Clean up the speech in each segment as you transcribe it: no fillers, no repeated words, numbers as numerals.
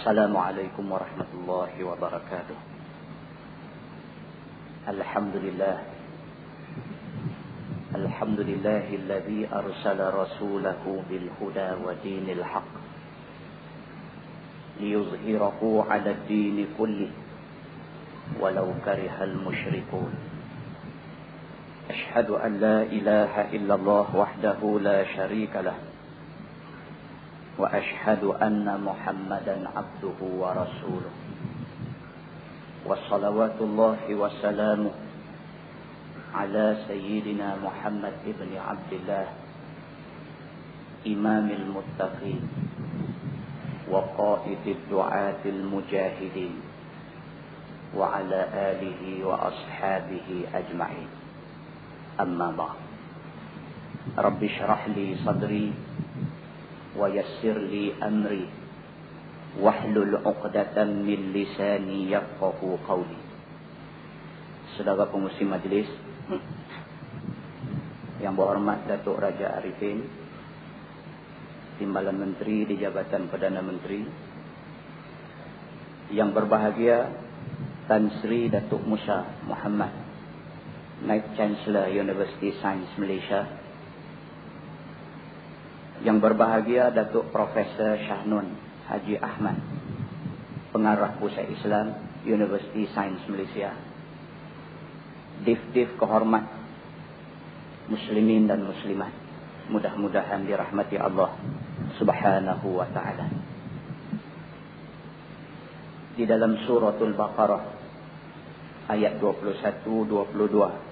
Assalamualaikum warahmatullahi wabarakatuh. Alhamdulillah. Alhamdulillahilladzi arsala rasulahu bil huda wa dinil haqq liyuzhirahu 'ala ad-din kullih walau karihal musyrikun. Ashhadu an la ilaha illallah wahdahu la syarika lah. Wa ashhadu anna Muhammadan abduhu wa rasuluh. Wa salawatullahi wa salamuh ala sayyidina Muhammad ibn Abdullah imamil muttaqin wa qaidid du'atil mujahidin wa ala alihi wa ashabihi ajma'in. Amma ba'd. Rabbi shrah li sadri wa yassir li amri wahlul 'uqdatam min lisani yafqahu qawli. Saudara pengurusi majlis yang berhormat Datuk Raja Arifin, Timbalan Menteri di Jabatan Perdana Menteri, yang berbahagia Tan Sri Datuk Musa Muhammad, Naib Chancellor University Sains Malaysia, yang berbahagia Datuk Profesor Shahnun Haji Ahmad, Pengarah Pusat Islam University Sains Malaysia, Dif-Dif kehormat Muslimin dan Muslimat, mudah-mudahan dirahmati Allah Subhanahu wa ta'ala. Di dalam suratul Baqarah ayat 21-22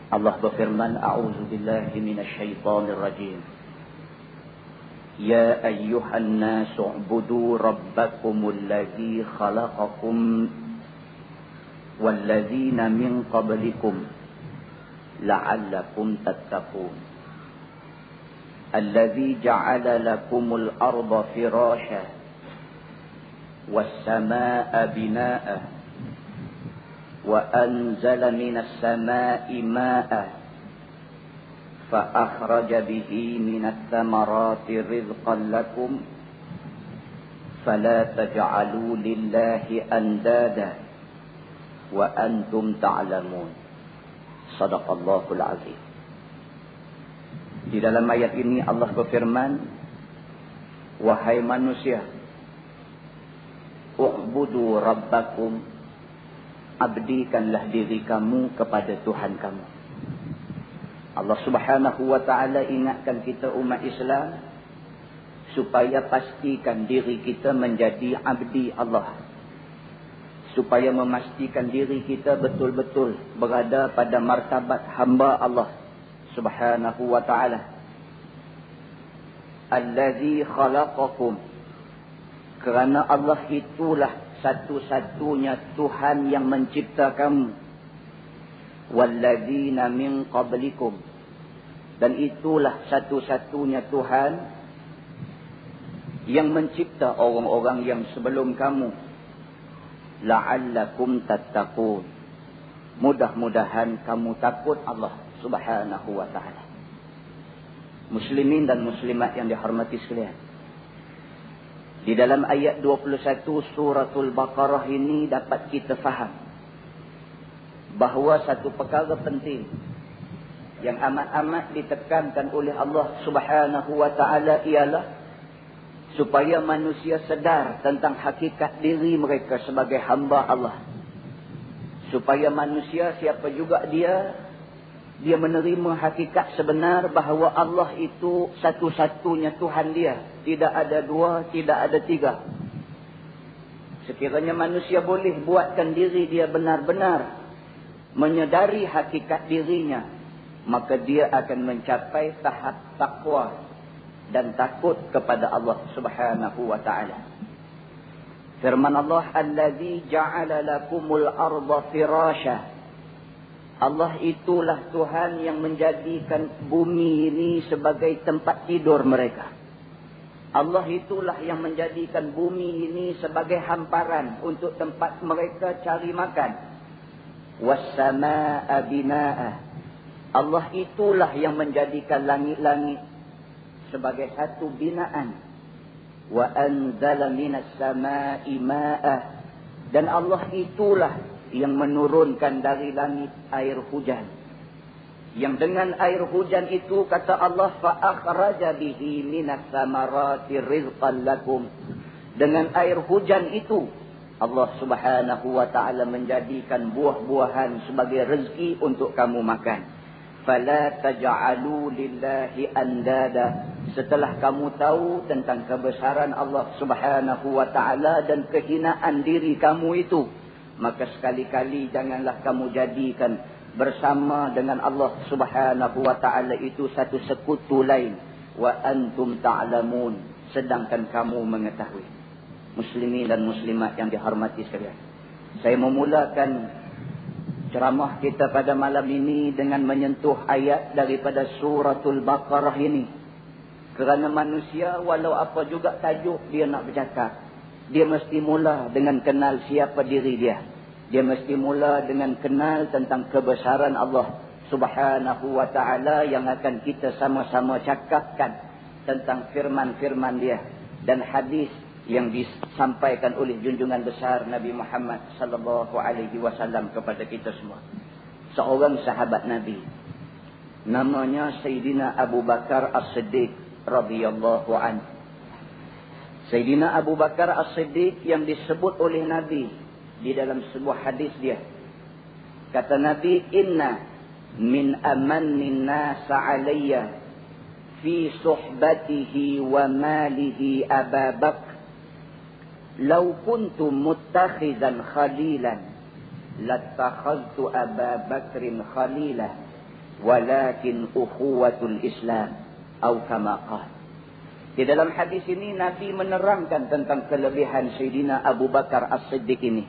Allah berfirman, A'udzu billahi minasyaitonir rajim. Ya ayyuhan nasu ubudu rabbakumul ladzi khalaqakum wal ladzina min qablikum la'allakum tattaqun. Alladzi ja'ala lakumul arda firasha was samaa'a binaa'a وأنزل من السماء ماء فأخرج به من الثمرات رزقا لكم فلا تجعلوا لله أندادا وأنتم تعلمون. صدق الله العظيم. Di dalam ayat ini Allah berfirman, wahai manusia, u'budu rabbakum, abdikanlah diri kamu kepada Tuhan kamu. Allah Subhanahu wa ta'ala ingatkan kita umat Islam supaya pastikan diri kita menjadi abdi Allah, supaya memastikan diri kita betul-betul berada pada martabat hamba Allah Subhanahu wa ta'ala. Allazi khalaqakum, kerana Allah itulah satu-satunya Tuhan yang mencipta kamu. Walladzina min qablikum, dan itulah satu-satunya Tuhan yang mencipta orang-orang yang sebelum kamu. La'allakum tattaqun, mudah-mudahan kamu takut Allah Subhanahu wa ta'ala. Muslimin dan muslimat yang dihormati sekalian, di dalam ayat 21 suratul Baqarah ini dapat kita faham bahawa satu perkara penting yang amat-amat ditekankan oleh Allah Subhanahu wa ta'ala ialah supaya manusia sedar tentang hakikat diri mereka sebagai hamba Allah. Supaya manusia, siapa juga dia menerima hakikat sebenar bahawa Allah itu satu-satunya Tuhan dia. Tidak ada dua, tidak ada tiga. Sekiranya manusia boleh buatkan diri dia benar-benar menyedari hakikat dirinya, maka dia akan mencapai tahap takwa dan takut kepada Allah Subhanahu wa ta'ala. Firman Allah, Allazi ja'ala lakumul arda firasha. Allah itulah Tuhan yang menjadikan bumi ini sebagai tempat tidur mereka. Allah itulah yang menjadikan bumi ini sebagai hamparan untuk tempat mereka cari makan. Was-samaa'a binaa'a. Allah itulah yang menjadikan langit-langit sebagai satu binaan. Wa anzala minas samaa'i ma'ah. Dan Allah itulah yang menurunkan dari langit air hujan. Yang dengan air hujan itu kata Allah, fa akhraja bihi minas samarati rizqan lakum. Dengan air hujan itu Allah Subhanahu wa taala menjadikan buah-buahan sebagai rezeki untuk kamu makan. Fala taj'alu lillahi andada. Setelah kamu tahu tentang kebesaran Allah Subhanahu wa taala dan kehinaan diri kamu itu, maka sekali-kali janganlah kamu jadikan bersama dengan Allah Subhanahu wa taala itu satu sekutu lain. Wa antum ta'lamun, sedangkan kamu mengetahui. Muslimin dan muslimat yang dihormati sekalian, saya memulakan ceramah kita pada malam ini dengan menyentuh ayat daripada suratul Baqarah ini. Kerana manusia walau apa juga tajuk dia nak bercakap, dia mesti mula dengan kenal siapa diri dia. Dia mesti mula dengan kenal tentang kebesaran Allah Subhanahu wa taala yang akan kita sama-sama cakapkan tentang firman-firman dia dan hadis yang disampaikan oleh junjungan besar Nabi Muhammad sallallahu alaihi wasallam kepada kita semua. Seorang sahabat Nabi namanya Sayyidina Abu Bakar As-Siddiq radhiyallahu anhu. Sayyidina Abu Bakar As-Siddiq yang disebut oleh Nabi di dalam sebuah hadis dia. Kata Nabi, inna min amannin nas alayya fi suhbatihi wa malihi Abu Bakar. Lau kuntu muttakhizan khalilan lattakhaztu Aba Bakrin khalila walakin ukhuwatul Islam atau kama qala. Di dalam hadis ini Nabi menerangkan tentang kelebihan Sayyidina Abu Bakar As-Siddiq ini.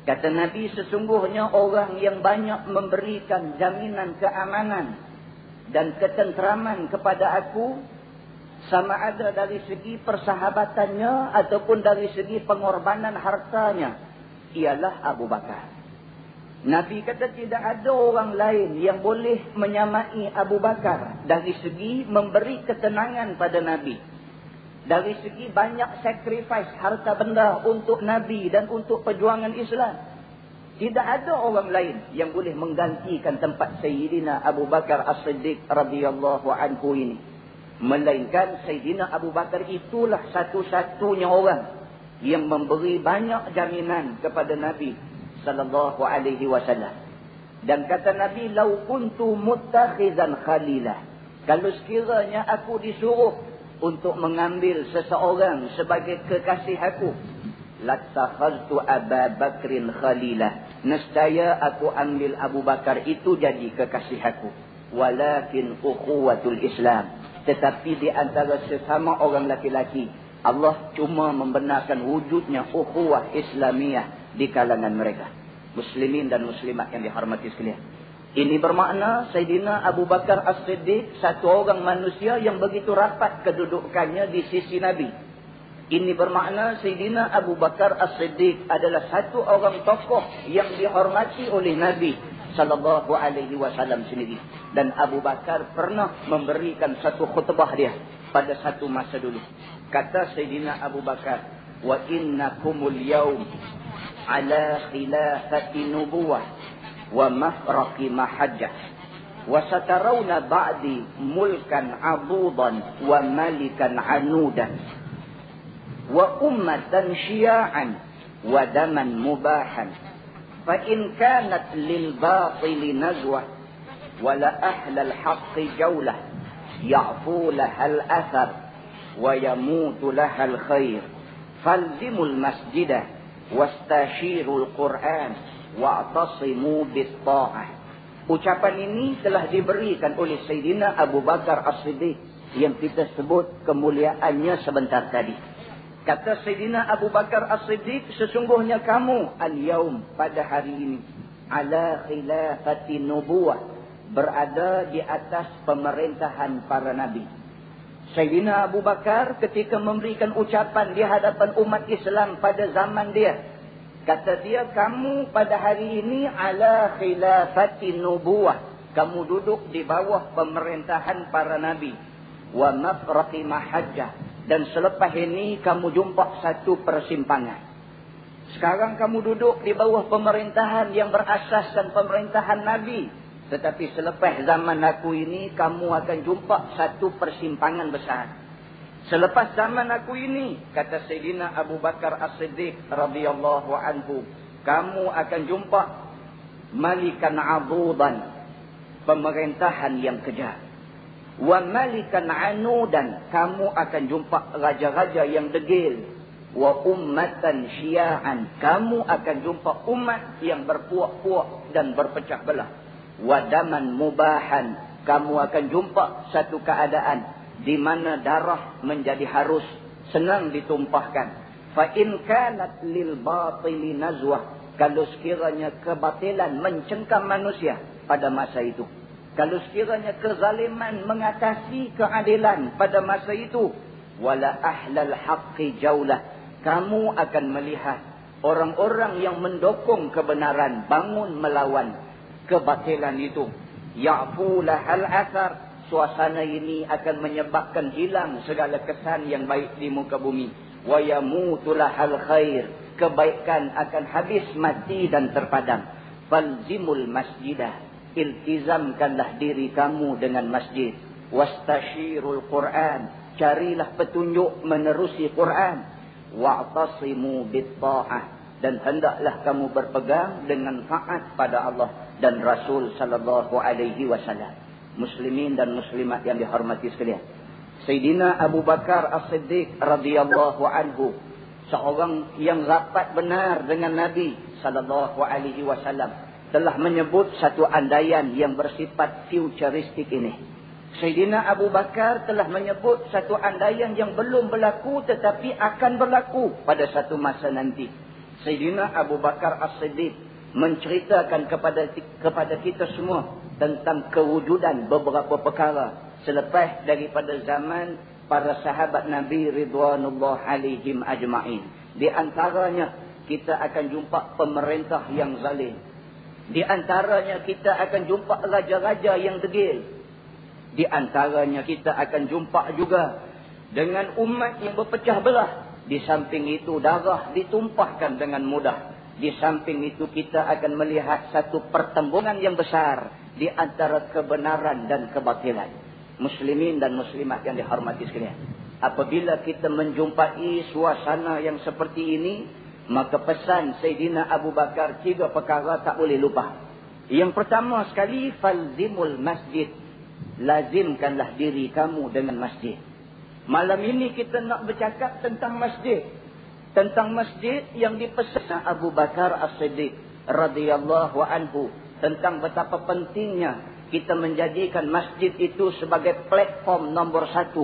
Kata Nabi, sesungguhnya orang yang banyak memberikan jaminan keamanan dan ketenteraman kepada aku, sama ada dari segi persahabatannya ataupun dari segi pengorbanan hartanya, ialah Abu Bakar. Nabi kata tidak ada orang lain yang boleh menyamai Abu Bakar dari segi memberi ketenangan pada Nabi. Dari segi banyak sacrifice harta benda untuk Nabi dan untuk perjuangan Islam. Tidak ada orang lain yang boleh menggantikan tempat Sayyidina Abu Bakar As-Siddiq radhiyallahu anhu ini. Melainkan Sayyidina Abu Bakar itulah satu-satunya orang yang memberi banyak jaminan kepada Nabi sallallahu alaihi wasallam. Dan kata Nabi, lau kuntu muttakhizan khalila, kalau sekiranya aku disuruh untuk mengambil seseorang sebagai kekasih aku, lattakhaztu Aba Bakrin khalila, nescaya aku ambil Abu Bakar itu jadi kekasih aku. Walakin ukhuwatul Islam, tetapi di antara sesama orang laki-laki, Allah cuma membenarkan wujudnya ukhuwah Islamiyah di kalangan mereka. Muslimin dan muslimat yang dihormati sekalian, ini bermakna Sayyidina Abu Bakar As-Siddiq satu orang manusia yang begitu rapat kedudukannya di sisi Nabi. Ini bermakna Sayyidina Abu Bakar As-Siddiq adalah satu orang tokoh yang dihormati oleh Nabi sallallahu alaihi wasallam sendiri. Dan Abu Bakar pernah memberikan satu khutbah dia pada satu masa dulu. Kata Sayyidina Abu Bakar, wa innakumul yawm ala khilafati nubuwah wa mafraqi mahajjah wa satarawna ba'di mulkan abudan wa malikan anudan wa ummatan syia'an wa daman mubahan fa in kanat lil batili nazwah wa la ahlal haqqi jawlah ya'fu lahal athar wa yamutu lahal khair falzimul masjidah wastashirul Quran wa'tasimu bis-ta'ah. Ucapan ini telah diberikan oleh Sayyidina Abu Bakar As-Siddiq yang kita sebut kemuliaannya sebentar tadi. Kata Sayyidina Abu Bakar As-Siddiq, sesungguhnya kamu al-yaum pada hari ini ala khilafati nubuwah, berada di atas pemerintahan para nabi. Sayyidina Abu Bakar ketika memberikan ucapan di hadapan umat Islam pada zaman dia, kata dia, kamu pada hari ini ala khilafati nubuwah, kamu duduk di bawah pemerintahan para nabi, wa mafraqi mahajjah, Dan selepas ini kamu jumpa satu persimpangan. Sekarang kamu duduk di bawah pemerintahan yang berasaskan pemerintahan Nabi. Tetapi selepas zaman aku ini, kamu akan jumpa satu persimpangan besar. Selepas zaman aku ini, kata Sayyidina Abu Bakar As-Siddiq radhiyallahu anhu, kamu akan jumpa malikan adudan, pemerintahan yang kejam. Wa malikan anudan, kamu akan jumpa raja-raja yang degil. Wa ummatan syia'an, kamu akan jumpa umat yang berpuak-puak dan berpecah belah. Wa daman mubahan, kamu akan jumpa satu keadaan di mana darah menjadi harus, senang ditumpahkan. Fa in kanat lil batili nazwah, kalau sekiranya kebatilan mencengkam manusia pada masa itu, kalau sekiranya kezaliman mengatasi keadilan pada masa itu, wala ahlal haqqi jaulah, kamu akan melihat orang-orang yang mendukung kebenaran bangun melawan kebatilan itu. Ya'fulah al-athar, suasana ini akan menyebabkan hilang segala kesan yang baik di muka bumi. Wa yamutulah al-khair, kebaikan akan habis mati dan terpadam. Falzimul masjidah, iltizamkanlah diri kamu dengan masjid. Wastashirul Quran, carilah petunjuk menerusi Quran. Wa'tasimu bitta'ah, dan hendaklah kamu berpegang dengan taat pada Allah dan Rasul sallallahu alaihi wasallam. Muslimin dan muslimat yang dihormati sekalian, Sayyidina Abu Bakar As-Siddiq radhiyallahu anhu, seorang yang rapat benar dengan Nabi sallallahu alaihi wasallam, telah menyebut satu andaian yang bersifat futuristik ini. Sayyidina Abu Bakar telah menyebut satu andaian yang belum berlaku tetapi akan berlaku pada satu masa nanti. Sayyidina Abu Bakar As-Siddiq menceritakan kepada kita semua tentang kewujudan beberapa perkara selepas daripada zaman para sahabat Nabi ridwanullah alaihim ajma'in. Di antaranya kita akan jumpa pemerintah yang zalim. Di antaranya kita akan jumpa raja-raja yang degil. Di antaranya kita akan jumpa juga dengan umat yang berpecah belah. Di samping itu darah ditumpahkan dengan mudah. Di samping itu kita akan melihat satu pertembungan yang besar di antara kebenaran dan kebatilan. Muslimin dan muslimat yang dihormati sekalian, apabila kita menjumpai suasana yang seperti ini, maka pesan Sayyidina Abu Bakar 3 perkara tak boleh lupa. Yang pertama sekali, falzimul masjid, lazimkanlah diri kamu dengan masjid. Malam ini kita nak bercakap tentang masjid. Tentang masjid yang dipesan Abu Bakar As-Siddiq radhiyallahu anhu. Tentang betapa pentingnya kita menjadikan masjid itu sebagai platform nombor 1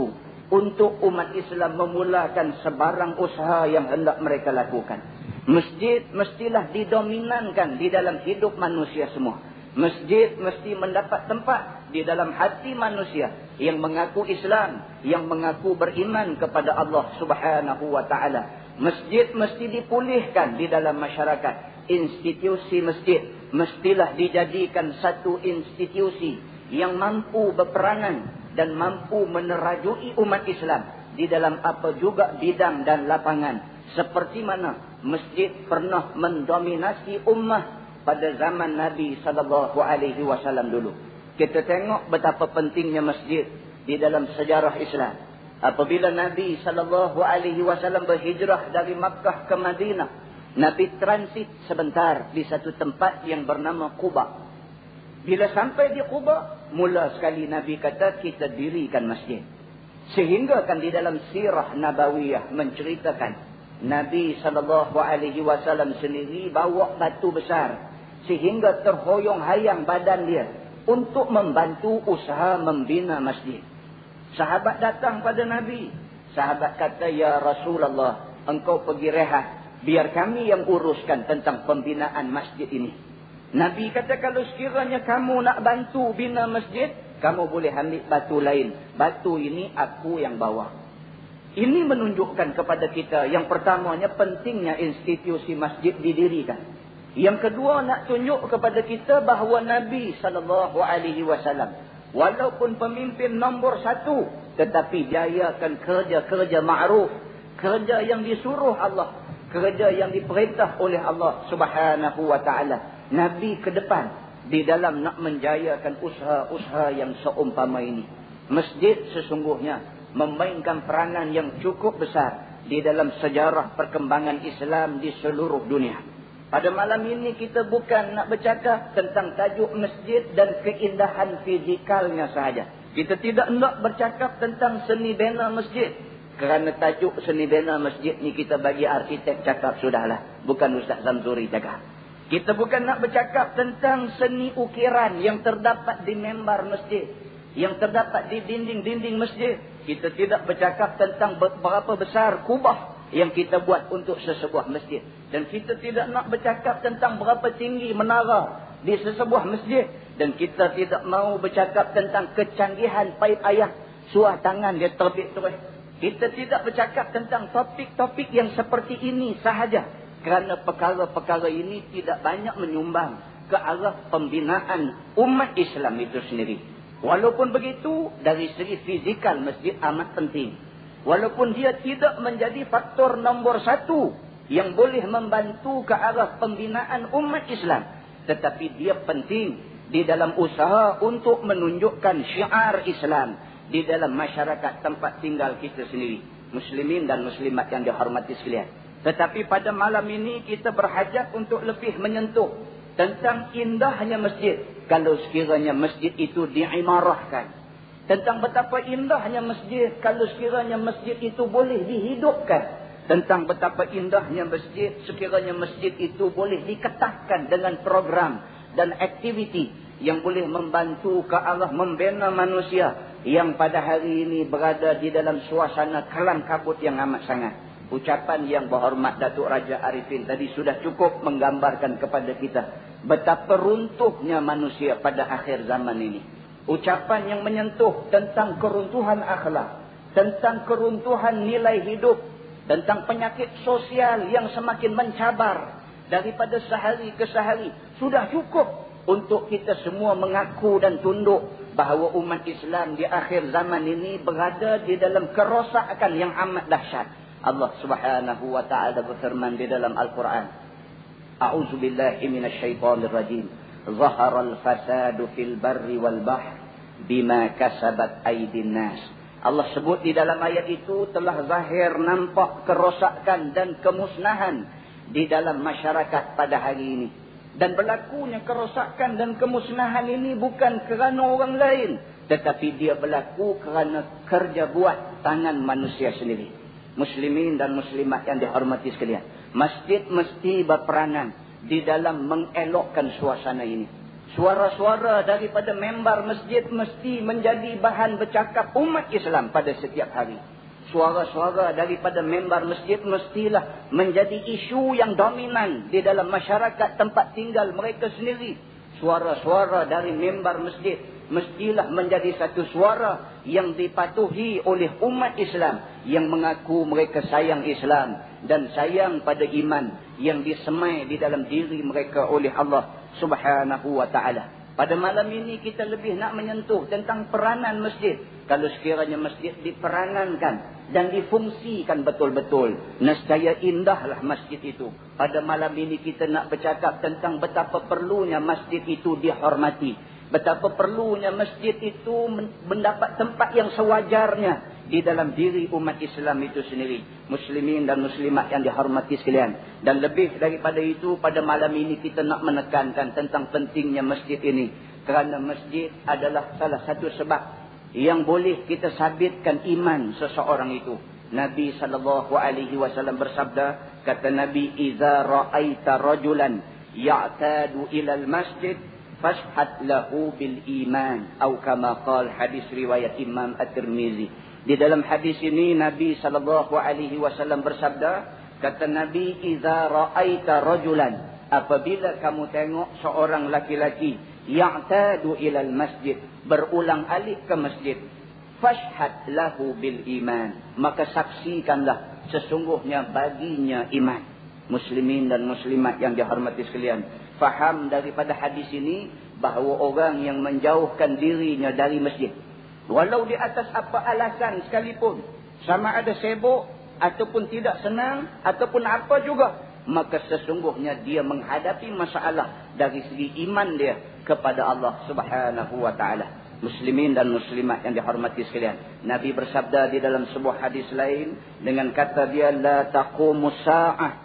untuk umat Islam memulakan sebarang usaha yang hendak mereka lakukan. Masjid mestilah didominankan di dalam hidup manusia semua. Masjid mesti mendapat tempat di dalam hati manusia yang mengaku Islam, yang mengaku beriman kepada Allah Subhanahu wa taala. Masjid mesti dipulihkan di dalam masyarakat. Institusi masjid mestilah dijadikan satu institusi yang mampu berperanan dan mampu menerajui umat Islam di dalam apa juga bidang dan lapangan. Seperti mana masjid pernah mendominasi ummah pada zaman Nabi sallallahu alaihi wasallam dulu. Kita tengok betapa pentingnya masjid di dalam sejarah Islam. Apabila Nabi sallallahu alaihi wasallam berhijrah dari Makkah ke Madinah, Nabi transit sebentar di satu tempat yang bernama Quba. Bila sampai di Quba, mula sekali Nabi kata kita dirikan masjid. Sehingga kan di dalam sirah Nabawiyah menceritakan Nabi sallallahu alaihi wasallam sendiri bawa batu besar sehingga terhoyong-hayang badan dia untuk membantu usaha membina masjid. Sahabat datang pada Nabi. Sahabat kata, ya Rasulullah, engkau pergi rehat, biar kami yang uruskan tentang pembinaan masjid ini. Nabi kata, kalau sekiranya kamu nak bantu bina masjid, kamu boleh ambil batu lain. Batu ini aku yang bawa. Ini menunjukkan kepada kita, yang pertamanya pentingnya institusi masjid didirikan. Yang kedua, nak tunjuk kepada kita bahawa Nabi sallallahu alaihi wasallam walaupun pemimpin nombor 1 tetapi jayakan kerja-kerja ma'ruf, kerja yang disuruh Allah, kerja yang diperintah oleh Allah Subhanahu wa ta'ala. Nabi ke depan di dalam nak menjayakan usaha-usaha yang seumpama ini. Masjid sesungguhnya memainkan peranan yang cukup besar di dalam sejarah perkembangan Islam di seluruh dunia. Pada malam ini kita bukan nak bercakap tentang tajuk masjid dan keindahan fizikalnya sahaja. Kita tidak nak bercakap tentang seni bina masjid. Kerana tajuk seni bina masjid ni kita bagi arkitek cakap sudahlah. Bukan Ustaz Zamzuri cakap. Kita bukan nak bercakap tentang seni ukiran yang terdapat di mimbar masjid, yang terdapat di dinding-dinding masjid. Kita tidak bercakap tentang berapa besar kubah yang kita buat untuk sesebuah masjid. Dan kita tidak nak bercakap tentang berapa tinggi menara di sesebuah masjid. Dan kita tidak mau bercakap tentang kecanggihan paip ayah, suah tangan dia terbit terus. Kita tidak bercakap tentang topik-topik yang seperti ini sahaja. Kerana perkara-perkara ini tidak banyak menyumbang ke arah pembinaan umat Islam itu sendiri. Walaupun begitu, dari segi fizikal masjid amat penting. Walaupun dia tidak menjadi faktor nombor 1 yang boleh membantu ke arah pembinaan umat Islam. Tetapi dia penting di dalam usaha untuk menunjukkan syiar Islam di dalam masyarakat tempat tinggal kita sendiri. Muslimin dan muslimat yang dihormati sekalian. Tetapi pada malam ini kita berhajat untuk lebih menyentuh tentang indahnya masjid. Kalau sekiranya masjid itu diimarahkan. Tentang betapa indahnya masjid kalau sekiranya masjid itu boleh dihidupkan. Tentang betapa indahnya masjid sekiranya masjid itu boleh diketahkan dengan program dan aktiviti yang boleh membantu ke arah membina manusia yang pada hari ini berada di dalam suasana kelam kabut yang amat sangat. Ucapan yang berhormat Datuk Raja Arifin tadi sudah cukup menggambarkan kepada kita betapa runtuhnya manusia pada akhir zaman ini. Ucapan yang menyentuh tentang keruntuhan akhlak, tentang keruntuhan nilai hidup, tentang penyakit sosial yang semakin mencabar daripada sehari ke sehari. Sudah cukup untuk kita semua mengaku dan tunduk bahawa umat Islam di akhir zaman ini berada di dalam kerosakan yang amat dahsyat. Allah Subhanahu wa ta'ala berfirman di dalam Al-Quran. A'udzu billahi minasyaitonir rajim. Zaharal fasadu fil barri wal bahr bima kasabat aydin nas. Allah sebut di dalam ayat itu telah zahir nampak kerosakan dan kemusnahan di dalam masyarakat pada hari ini. Dan berlakunya kerosakan dan kemusnahan ini bukan kerana orang lain, tetapi dia berlaku kerana kerja buat tangan manusia sendiri. Muslimin dan muslimat yang dihormati sekalian, masjid mesti berperanan di dalam mengelokkan suasana ini. Suara-suara daripada mimbar masjid mesti menjadi bahan bercakap umat Islam pada setiap hari. Suara-suara daripada mimbar masjid mestilah menjadi isu yang dominan di dalam masyarakat tempat tinggal mereka sendiri. Suara-suara dari mimbar masjid mestilah menjadi satu suara yang dipatuhi oleh umat Islam yang mengaku mereka sayang Islam dan sayang pada iman yang disemai di dalam diri mereka oleh Allah Subhanahu wa ta'ala. Pada malam ini kita lebih nak menyentuh tentang peranan masjid. Kalau sekiranya masjid diperanankan dan difungsikan betul-betul, nescaya indahlah masjid itu. Pada malam ini kita nak bercakap tentang betapa perlunya masjid itu dihormati. Betapa perlunya masjid itu mendapat tempat yang sewajarnya di dalam diri umat Islam itu sendiri. Muslimin dan muslimat yang dihormati sekalian. Dan lebih daripada itu, pada malam ini kita nak menekankan tentang pentingnya masjid ini. Kerana masjid adalah salah satu sebab yang boleh kita sabitkan iman seseorang itu. Nabi SAW bersabda, kata Nabi, "Iza ra'aita rajulan ya'tadu ilal masjid, fashhad lahu bil iman." Atau kama qala, hadis riwayat Imam At-Tirmizi. Di dalam hadis ini Nabi SAW bersabda, kata Nabi, "Iza ra'aita rajulan," apabila kamu tengok seorang laki-laki ya'tadu ilal masjid, berulang alik ke masjid, fashhad lahu bil iman, maka saksikanlah sesungguhnya baginya iman. Muslimin dan muslimat yang dihormati sekalian, faham daripada hadis ini bahawa orang yang menjauhkan dirinya dari masjid, Walau di atas apa alasan sekalipun, sama ada sibuk ataupun tidak senang ataupun apa juga, maka sesungguhnya dia menghadapi masalah dari segi iman dia kepada Allah Subhanahu wa taala. Muslimin dan muslimat yang dihormati sekalian, Nabi bersabda di dalam sebuah hadis lain dengan kata dia, la taqumu sa'ah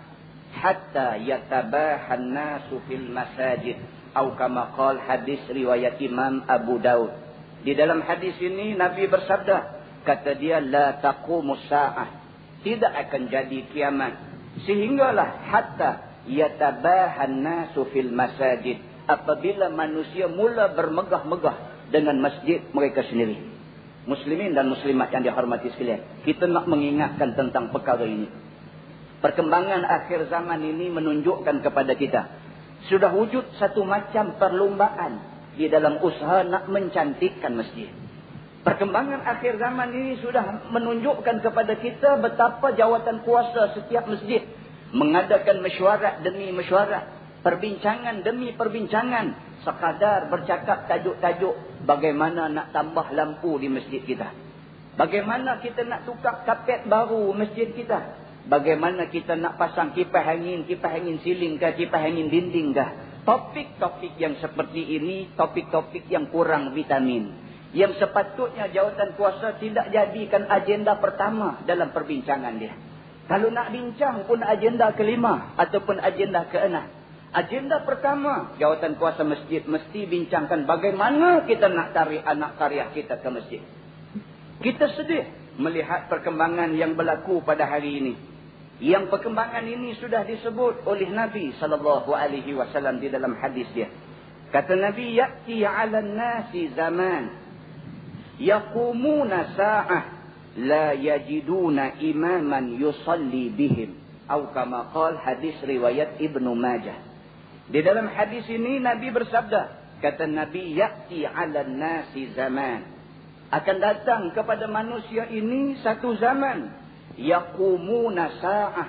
hatta yatabaha an-nasu fil masajid, atau kama qala, hadis riwayat Imam Abu Daud. Di dalam hadis ini Nabi bersabda, kata dia, la taqumu sa'ah, tidak akan jadi kiamat sehinggalah hatta yatabaha an-nasu fil masajid, apabila manusia mula bermegah-megah dengan masjid mereka sendiri. Muslimin dan muslimat yang dihormati sekalian, kita nak mengingatkan tentang perkara ini. Perkembangan akhir zaman ini menunjukkan kepada kita, sudah wujud satu macam perlombaan di dalam usaha nak mencantikkan masjid. Perkembangan akhir zaman ini sudah menunjukkan kepada kita betapa jawatan kuasa setiap masjid mengadakan mesyuarat demi mesyuarat, perbincangan demi perbincangan, sekadar bercakap tajuk-tajuk bagaimana nak tambah lampu di masjid kita, bagaimana kita nak tukar kapet baru masjid kita, bagaimana kita nak pasang kipas angin siling ke, kipas angin dinding ke. Topik-topik yang seperti ini, topik-topik yang kurang vitamin, yang sepatutnya jawatan kuasa tidak jadikan agenda pertama dalam perbincangan dia. Kalau nak bincang pun agenda kelima ataupun agenda keenam. Agenda pertama, jawatan kuasa masjid mesti bincangkan bagaimana kita nak tarik anak karya kita ke masjid. Kita sedih melihat perkembangan yang berlaku pada hari ini. Yang perkembangan ini sudah disebut oleh Nabi SAW di dalam hadis dia. Kata Nabi, ya'ti 'alan nasi zaman yaqumuna sa'ah la yajiduna imaman yusalli bihim, atau kama qala, hadis riwayat Ibnu Majah. Di dalam hadis ini Nabi bersabda, kata Nabi, ya'ti 'alan nasi zaman, akan datang kepada manusia ini satu zaman, yaqumuna sa'ah,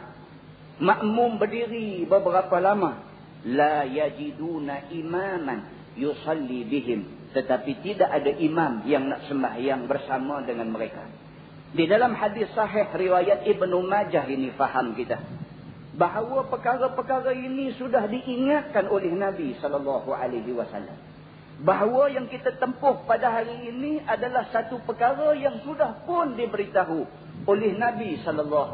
makmum berdiri beberapa lama, la yajiduna imaman yusalli bihim, tetapi tidak ada imam yang nak sembahyang bersama dengan mereka. Di dalam hadis sahih riwayat Ibnu Majah ini faham kita bahawa perkara-perkara ini sudah diingatkan oleh Nabi SAW. Bahawa yang kita tempuh pada hari ini adalah satu perkara yang sudah pun diberitahu oleh Nabi SAW.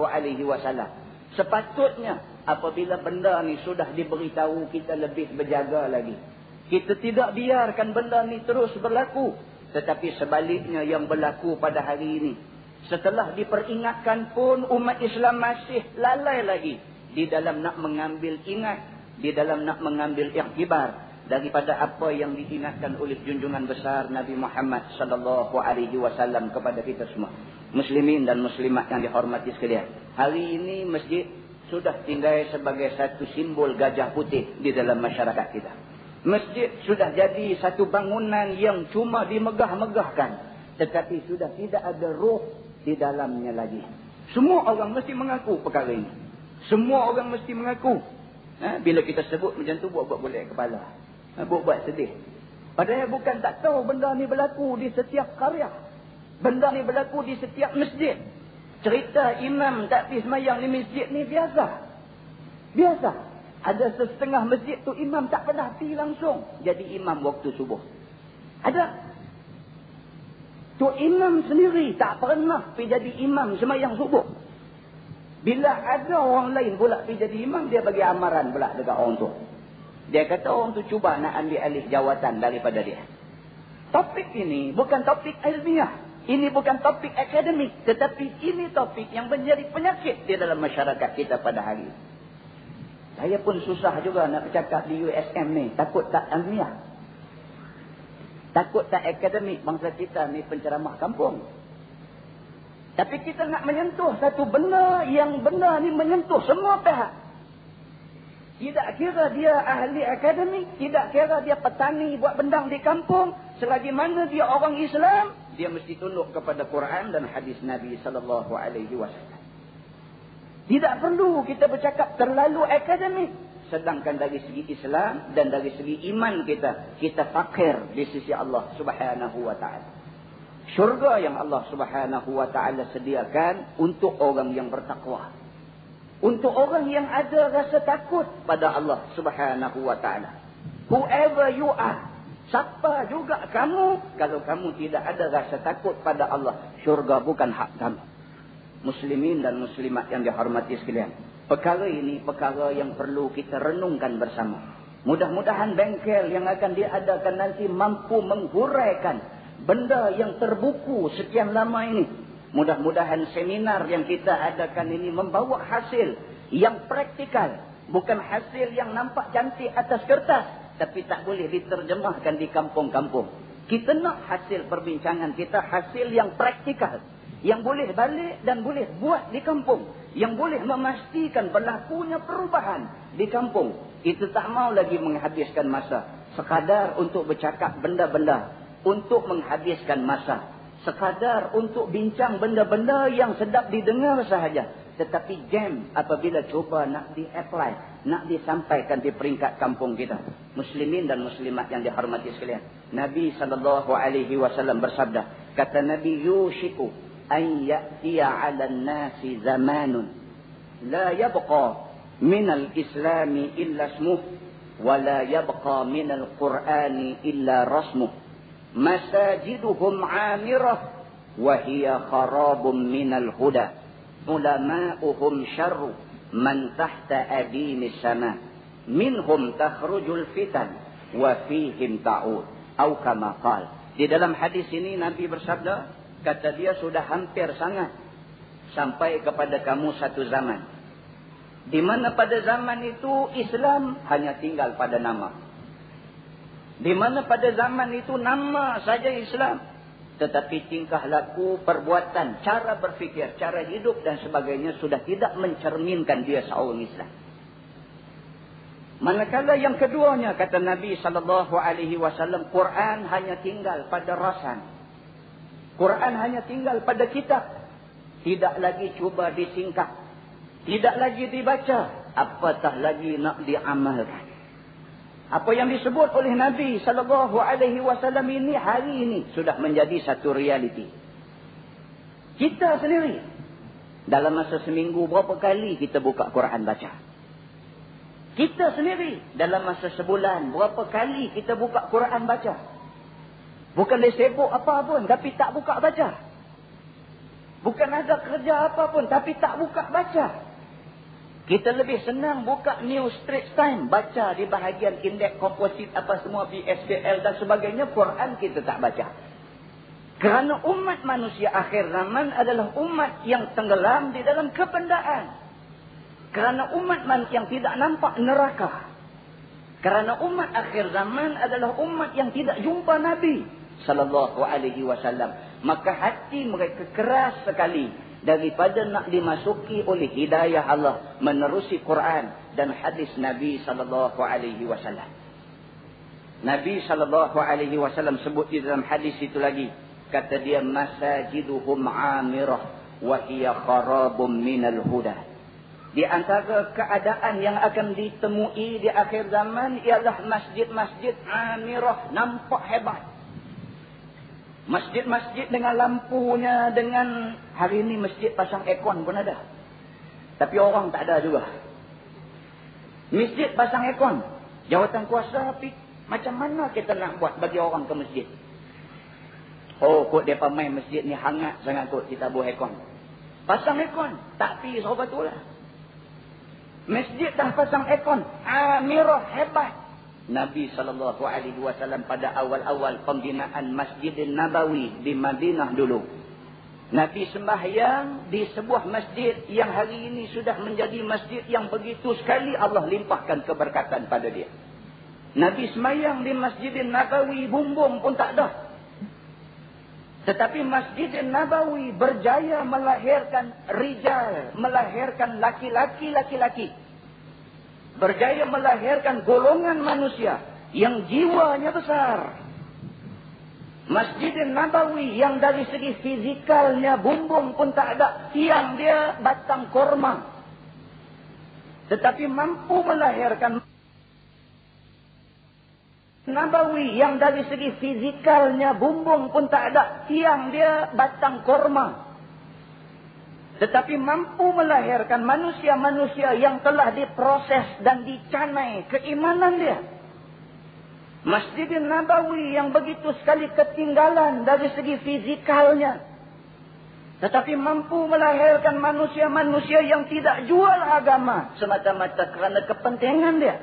Sepatutnya apabila benda ni sudah diberitahu, kita lebih berjaga lagi. Kita tidak biarkan benda ni terus berlaku. Tetapi sebaliknya yang berlaku pada hari ini, setelah diperingatkan pun umat Islam masih lalai lagi di dalam nak mengambil ingat, di dalam nak mengambil iktibar daripada apa yang diingatkan oleh junjungan besar Nabi Muhammad SAW kepada kita semua. Muslimin dan muslimat yang dihormati sekalian, hari ini masjid sudah tinggal sebagai satu simbol gajah putih di dalam masyarakat kita. Masjid sudah jadi satu bangunan yang cuma dimegah-megahkan, tetapi sudah tidak ada roh di dalamnya lagi. Semua orang mesti mengaku perkara ini. Semua orang mesti mengaku. Bila kita sebut macam tu, buat-buat boleh kepala. Buat-buat sedih. Padahal bukan tak tahu benda ni berlaku di setiap karya. Benda ni berlaku di setiap masjid. Cerita imam tak pergi semayang di masjid ni biasa. Biasa. Ada setengah masjid tu imam tak pernah pergi langsung jadi imam waktu subuh. Ada. Tu imam sendiri tak pernah pergi jadi imam semayang subuh. Bila ada orang lain pula pergi jadi imam, dia bagi amaran pula dekat orang tu. Dia kata orang tu cuba nak ambil alih jawatan daripada dia. Topik ini bukan topik ilmiah. Ini bukan topik akademik. Tetapi ini topik yang menjadi penyakit di dalam masyarakat kita pada hari ini. Saya pun susah juga nak bercakap di USM ni. Takut tak ilmiah. Takut tak akademik. Bangsa kita ni penceramah kampung. Tapi kita nak menyentuh satu benda yang benda ni menyentuh semua pihak. Tidak kira dia ahli akademik, tidak kira dia petani buat bendang di kampung, selagi mana dia orang Islam, dia mesti tunduk kepada Quran dan hadis Nabi SAW. Tidak perlu kita bercakap terlalu akademik. Sedangkan dari segi Islam dan dari segi iman kita fakir di sisi Allah Subhanahu wa taala. Syurga yang Allah Subhanahu wa ta'ala sediakan untuk orang yang bertakwa. Untuk orang yang ada rasa takut pada Allah Subhanahu wa ta'ala. Whoever you are, siapa juga kamu, kalau kamu tidak ada rasa takut pada Allah, syurga bukan hak kamu. Muslimin dan muslimat yang dihormati sekalian, perkara ini perkara yang perlu kita renungkan bersama. Mudah-mudahan bengkel yang akan diadakan nanti mampu menghuraikan benda yang terbuku sekian lama ini. Mudah-mudahan seminar yang kita adakan ini membawa hasil yang praktikal. Bukan hasil yang nampak cantik atas kertas, tapi tak boleh diterjemahkan di kampung-kampung. Kita nak hasil perbincangan kita, hasil yang praktikal. Yang boleh balik dan boleh buat di kampung. Yang boleh memastikan berlakunya perubahan di kampung. Kita tak mau lagi menghabiskan masa sekadar untuk bercakap benda-benda, untuk menghabiskan masa sekadar untuk bincang benda-benda yang sedap didengar sahaja. Tetapi jam apabila cuba nak di-apply, nak disampaikan di peringkat kampung kita. Muslimin dan muslimat yang dihormati sekalian, Nabi SAW bersabda, kata Nabi, yushiku an ya'tiya 'alan nasi zamanun la yabqa minal islami illa ismuh wa la yabqa minal qur'ani illa rasmuh. Masajiduhum 'amirah wa hiya kharabun minal huda. Ulama'uhum syarru man tahta adimis sama. Minhum takhrujul fitan wa fihim ta'ud. Atau kama qala. Di dalam hadis ini Nabi bersabda, kata dia, sudah hampir sangat sampai kepada kamu satu zaman, di mana pada zaman itu Islam hanya tinggal pada nama. Di mana pada zaman itu nama saja Islam, tetapi tingkah laku, perbuatan, cara berfikir, cara hidup dan sebagainya sudah tidak mencerminkan dia seorang Islam. Manakala yang keduanya, kata Nabi SAW, Quran hanya tinggal pada rasan. Quran hanya tinggal pada kitab. Tidak lagi cuba disingkat, tidak lagi dibaca, apatah lagi nak diamalkan. Apa yang disebut oleh Nabi SAW ini hari ini sudah menjadi satu realiti. Kita sendiri dalam masa seminggu berapa kali kita buka Quran baca? Kita sendiri dalam masa sebulan berapa kali kita buka Quran baca? Bukan dia sibuk apa pun tapi tak buka baca. Bukan ada kerja apa pun tapi tak buka baca. Kita lebih senang buka New Straits Times, baca di bahagian indeks komposit apa semua, PSBL dan sebagainya. Quran kita tak baca. Kerana umat manusia akhir zaman adalah umat yang tenggelam di dalam kebendaan. Kerana umat yang tidak nampak neraka. Kerana umat akhir zaman adalah umat yang tidak jumpa Nabi SAW. Maka hati mereka keras sekali daripada nak dimasuki oleh hidayah Allah, menerusi Quran dan hadis Nabi SAW. Nabi SAW sebut di dalam hadis itu lagi, kata dia, masajiduhum 'amirah wa hiya kharabun minal huda. Di antara keadaan yang akan ditemui di akhir zaman ialah masjid-masjid 'amirah, nampak hebat. Masjid-masjid dengan lampunya, dengan hari ini masjid pasang aircon pun ada. Tapi orang tak ada juga. Masjid pasang aircon, jawatan kuasa, tapi macam mana kita nak buat bagi orang ke masjid? Oh, kot mereka main masjid ni hangat sangat kot, kita buat aircon. Pasang aircon, tak pergi sahabat tu lah. Masjid dah pasang aircon, amirah, hebat. Nabi SAW pada awal-awal pembinaan Masjid Nabawi di Madinah dulu, Nabi sembahyang di sebuah masjid yang hari ini sudah menjadi masjid yang begitu sekali Allah limpahkan keberkatan pada dia. Nabi sembahyang di Masjid Nabawi, bumbung pun tak ada. Tetapi Masjid Nabawi berjaya melahirkan rijal, melahirkan laki-laki. Berjaya melahirkan golongan manusia yang jiwanya besar. Masjid Nabawi yang dari segi fizikalnya bumbung pun tak ada, tiang dia batang korma, tetapi mampu melahirkan Nabawi yang dari segi fizikalnya bumbung pun tak ada. Tiang dia batang korma. Tetapi mampu melahirkan manusia-manusia yang telah diproses dan dicanai keimanan dia. Masjidil Nabawi yang begitu sekali ketinggalan dari segi fizikalnya. Tetapi mampu melahirkan manusia-manusia yang tidak jual agama semata-mata kerana kepentingan dia.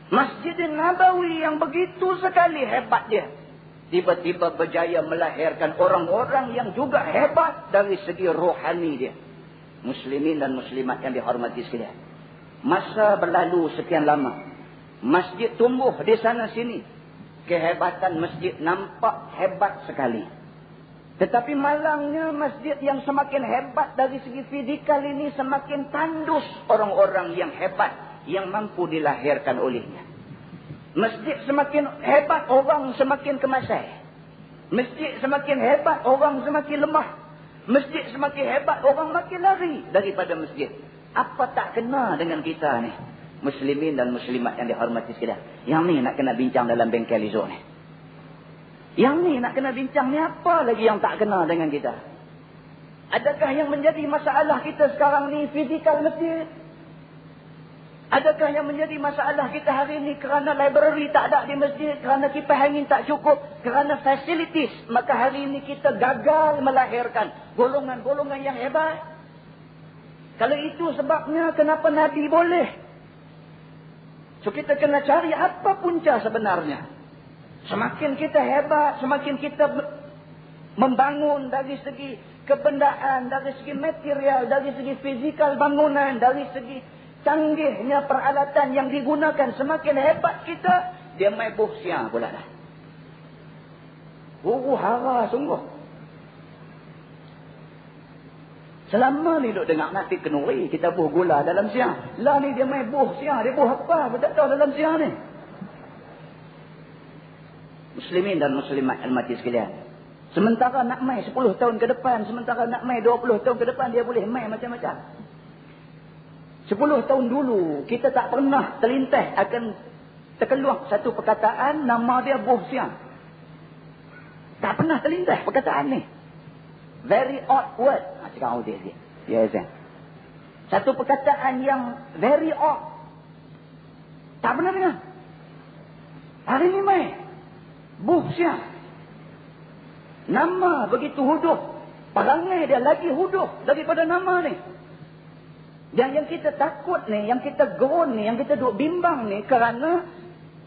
Masjidil Nabawi yang begitu sekali hebat dia. Tiba-tiba berjaya melahirkan orang-orang yang juga hebat dari segi rohani dia. Muslimin dan muslimat yang dihormati sekalian. Masa berlalu sekian lama. Masjid tumbuh di sana sini. Kehebatan masjid nampak hebat sekali. Tetapi malangnya masjid yang semakin hebat dari segi fizikal ini semakin tandus orang-orang yang hebat yang mampu dilahirkan olehnya. Masjid semakin hebat, orang semakin kemasai. Masjid semakin hebat, orang semakin lemah. Masjid semakin hebat, orang makin lari daripada masjid. Apa tak kena dengan kita ni? Muslimin dan muslimat yang dihormati sekalian. Yang ni nak kena bincang dalam bengkel esok ni. Yang ni nak kena bincang ni apa lagi yang tak kena dengan kita? Adakah yang menjadi masalah kita sekarang ni fizikal masjid? Adakah yang menjadi masalah kita hari ini kerana library tak ada di masjid, kerana kipas angin tak cukup, kerana facilities, maka hari ini kita gagal melahirkan golongan-golongan yang hebat? Kalau itu sebabnya, kenapa Nabi boleh? So kita kena cari apa punca sebenarnya. Semakin kita hebat, semakin kita membangun dari segi kebendaan, dari segi material, dari segi fizikal bangunan, dari segi canggihnya peralatan yang digunakan, semakin hebat kita, dia main buhsia pula dah. Hara sungguh. Selama ni duk dengar nanti kenuri, kita buh gula dalam siang. Lah ni dia main buhsia, dia buh apa? Kita tak tahu dalam siang ni. Muslimin dan muslimat yang mati sekalian. Sementara nak main 10 tahun ke depan, sementara nak main 20 tahun ke depan, dia boleh main macam-macam. 10 tahun dulu, kita tak pernah terlintas akan terkeluar satu perkataan, nama dia buhsia. Tak pernah terlintas perkataan ni. Very odd word. Cakap dia sikit. Yes, satu perkataan yang very odd. Tak pernah dengar. Hari ni main buhsia. Nama begitu huduh. Perangai dia lagi huduh daripada nama ni. Yang kita takut ni, yang kita gerun ni, yang kita duk bimbang ni, kerana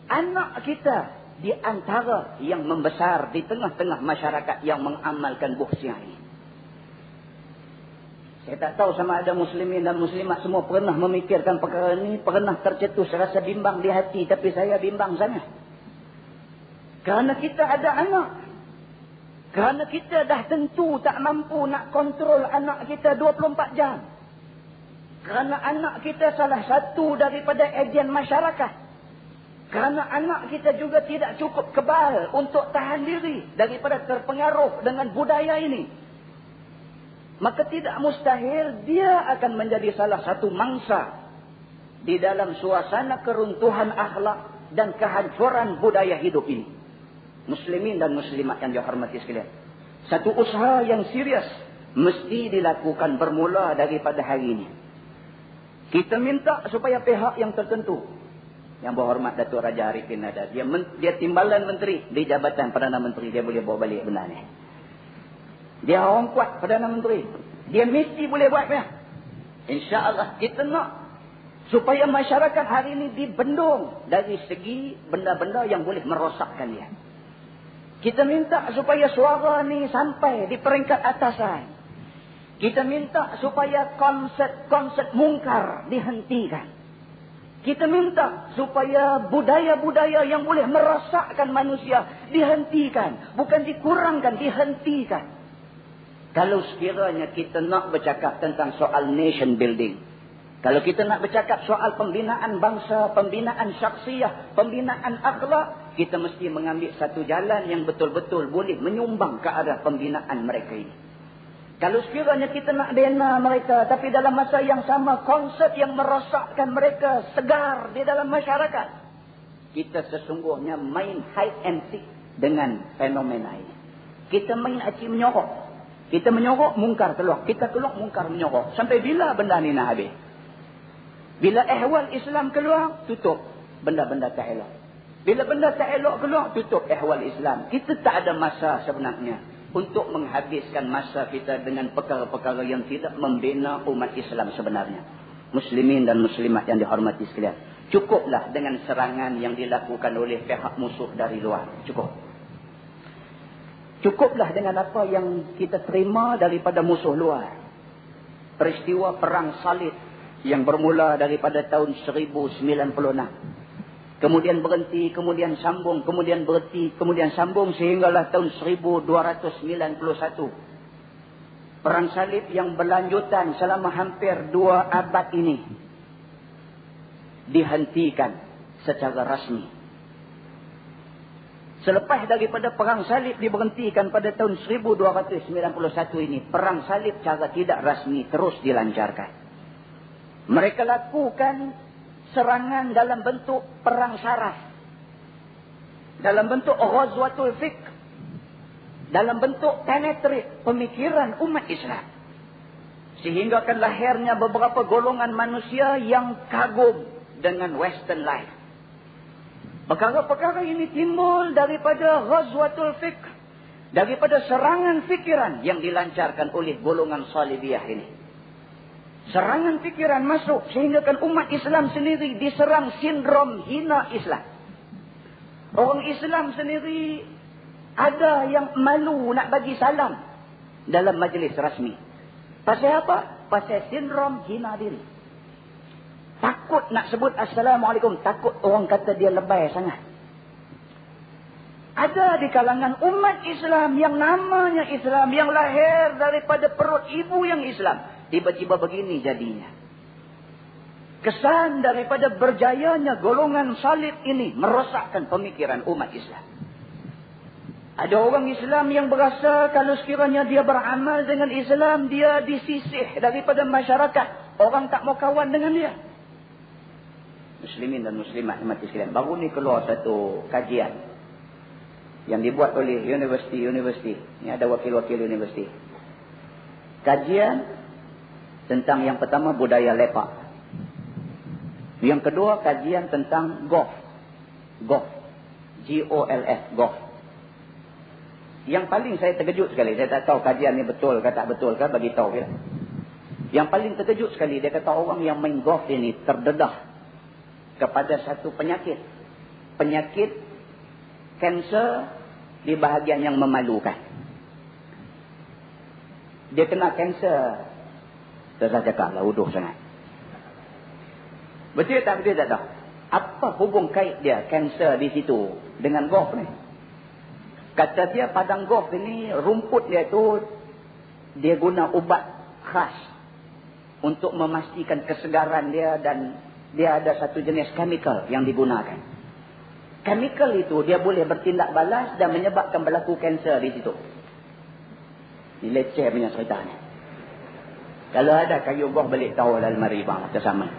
anak kita di antara yang membesar di tengah-tengah masyarakat yang mengamalkan buhsia ini. Saya tak tahu sama ada muslimin dan muslimat semua pernah memikirkan perkara ini, pernah tercetus rasa bimbang di hati, tapi saya bimbang sangat. Kerana kita ada anak. Kerana kita dah tentu tak mampu nak kontrol anak kita 24 jam. Kerana anak kita salah satu daripada ejen masyarakat. Kerana anak kita juga tidak cukup kebal untuk tahan diri daripada terpengaruh dengan budaya ini. Maka tidak mustahil dia akan menjadi salah satu mangsa di dalam suasana keruntuhan akhlak dan kehancuran budaya hidup ini. Muslimin dan muslimat yang dihormati sekalian. Satu usaha yang serius mesti dilakukan bermula daripada hari ini. Kita minta supaya pihak yang tertentu, yang berhormat Datuk Raja Arifin ada, dia timbalan menteri di Jabatan Perdana Menteri, dia boleh bawa balik benar ni. Dia orang kuat Perdana Menteri, dia mesti boleh buat ya. InsyaAllah kita nak supaya masyarakat hari ini dibendung dari segi benda-benda yang boleh merosakkan dia. Kita minta supaya suara ni sampai di peringkat atasan. Kita minta supaya konsert mungkar dihentikan. Kita minta supaya budaya-budaya yang boleh merosakkan manusia dihentikan. Bukan dikurangkan, dihentikan. Kalau sekiranya kita nak bercakap tentang soal nation building. Kalau kita nak bercakap soal pembinaan bangsa, pembinaan syakhsiyah, pembinaan akhlak, kita mesti mengambil satu jalan yang betul-betul boleh menyumbang ke arah pembinaan mereka ini. Kalau sekiranya kita nak bina mereka, tapi dalam masa yang sama konsep yang merosakkan mereka segar di dalam masyarakat, kita sesungguhnya main hide and seek dengan fenomena ini. Kita main acik menyorok. Kita menyorok, mungkar keluar. Kita keluar, mungkar menyorok. Sampai bila benda ni nak habis? Bila ehwal Islam keluar, tutup benda-benda tak elok. Bila benda tak elok keluar, tutup ehwal Islam. Kita tak ada masa sebenarnya untuk menghabiskan masa kita dengan perkara-perkara yang tidak membina umat Islam sebenarnya. Muslimin dan muslimat yang dihormati sekalian. Cukuplah dengan serangan yang dilakukan oleh pihak musuh dari luar. Cukuplah dengan apa yang kita terima daripada musuh luar. Peristiwa perang salib yang bermula daripada tahun 1096. Kemudian berhenti, kemudian sambung, kemudian berhenti, kemudian sambung sehinggalah tahun 1291. Perang salib yang berlanjutan selama hampir 2 abad ini dihentikan secara rasmi. Selepas daripada perang salib diberhentikan pada tahun 1291 ini, perang salib secara tidak rasmi terus dilancarkan. Mereka lakukan serangan dalam bentuk perang syaraf, dalam bentuk ghazwatul fikr, dalam bentuk penetrate pemikiran umat Islam. Sehingga akan lahirnya beberapa golongan manusia yang kagum dengan western life. Perkara-perkara ini timbul daripada ghazwatul fikr, daripada serangan fikiran yang dilancarkan oleh golongan salibiyah ini. Serangan fikiran masuk sehingga kan umat Islam sendiri diserang sindrom hina Islam. Orang Islam sendiri ada yang malu nak bagi salam dalam majlis rasmi. Pasal apa? Pasal sindrom hina diri. Takut nak sebut Assalamualaikum. Takut orang kata dia lebay sangat. Ada di kalangan umat Islam yang namanya Islam, yang lahir daripada perut ibu yang Islam. Tiba-tiba begini jadinya. Kesan daripada berjayanya golongan salib ini merosakkan pemikiran umat Islam. Ada orang Islam yang berasa kalau sekiranya dia beramal dengan Islam, dia disisih daripada masyarakat. Orang tak mau kawan dengan dia. Muslimin dan muslimat mati sekalian. Baru ni keluar satu kajian yang dibuat oleh universiti. Ini ada wakil-wakil universiti. Kajian tentang yang pertama budaya lepak. Yang kedua kajian tentang golf. G-O-L-F. Golf. Yang paling saya terkejut sekali. Saya tak tahu kajian ni betul ke tak betul ke. Bagi tahu ya. Yang paling terkejut sekali. Dia kata orang yang main golf ini terdedah kepada satu penyakit. Penyakit kanser di bahagian yang memalukan. Dia kena kanser. Saya cakap lah, uduh sangat. Betul tak betul tak tahu? Apa hubung kait dia kanser di situ dengan golf ni? Kata dia padang golf ini, rumput dia tu, dia guna ubat khas untuk memastikan kesegaran dia dan dia ada satu jenis chemical yang digunakan. Chemical itu dia boleh bertindak balas dan menyebabkan berlaku kanser di situ. Ini leceh punya cerita ni. Kalau ada kayu golf balik tahu dalam mari bang macam sama.